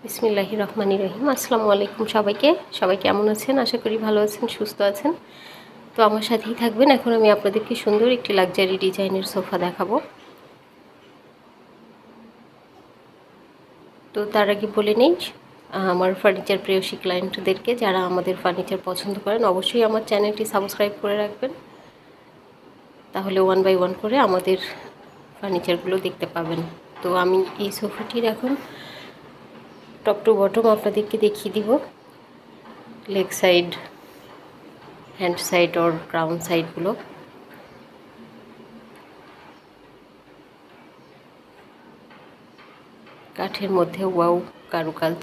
বিসমিল্লাহির রহমানির রহিম। আসসালামু আলাইকুম সবাইকে। সবাই কেমন আছেন? আশা করি ভালো আছেন, সুস্থ আছেন। তো আমার সাথেই থাকবেন। এখন আমি আপনাদেরকে সুন্দর একটি লাক্সারি ডিজাইনের সোফা দেখাবো। তো তার আগে বলে নেই, আমার ফার্নিচার প্রেয়সী ক্লায়েন্টদেরকে যারা আমাদের ফার্নিচার পছন্দ করেন অবশ্যই আমার চ্যানেলটি সাবস্ক্রাইব করে রাখবেন। তাহলে ওয়ান বাই ওয়ান করে আমাদের ফার্নিচারগুলো দেখতে পাবেন। তো আমি এই সোফাটির এখন টপ টু বটম আপনাদেরকে দেখিয়ে দিব। লেগ সাইড, হ্যান্ড সাইড और ক্রাউন সাইডগুলো। কাঠের মধ্যে ওয়াও কারুকাজ।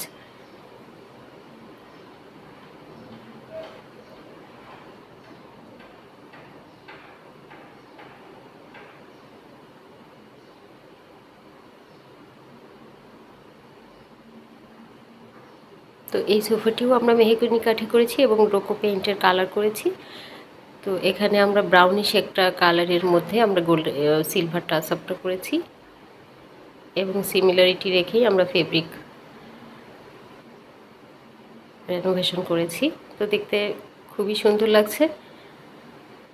তো এই সোফাটিও আমরা মেহগনি কাঠে করেছি এবং রোকো পেইন্টের কালার করেছি। তো এখানে আমরা ব্রাউনিশ একটা কালারের মধ্যে আমরা গোল্ড সিলভার টাচ আপটা করেছি এবং সিমিলারিটি রেখেই আমরা ফেব্রিক রেনোভেশন করেছি। তো দেখতে খুবই সুন্দর লাগছে।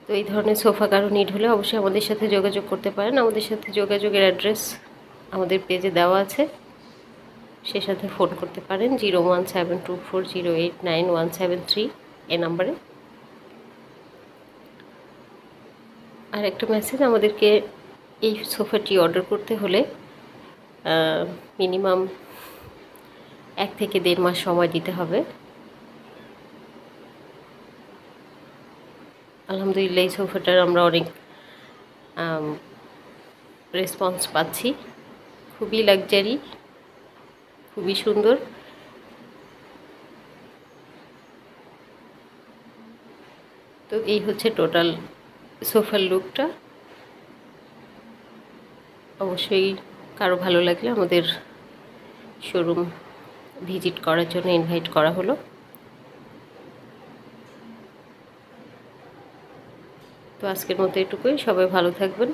তো এই ধরনের সোফা কারো নিড হলে অবশ্যই আমাদের সাথে যোগাযোগ করতে পারেন। আমাদের সাথে যোগাযোগের অ্যাড্রেস আমাদের পেজে দেওয়া আছে, সে সাথে ফোন করতে পারেন 017240897173 এই নাম্বারে। আর একটা মেসেজ, আমাদেরকে এই সোফাটি অর্ডার করতে হলে মিনিমাম 1 থেকে 1.5 মাস সময় দিতে হবে। আলহামদুলিল্লাহ এই সোফাটার আমরা অনেক রেসপন্স পাচ্ছি। খুবই লাক্সারি, খুবই সুন্দর। তো এই হচ্ছে টোটাল সোফার লুকটা। অবশ্যই কারো ভালো লাগলে আমাদের শোরুম ভিজিট করার জন্য ইনভাইট করা হলো। তো আজকের মতো এটুকুই। সবাই ভালো থাকবেন।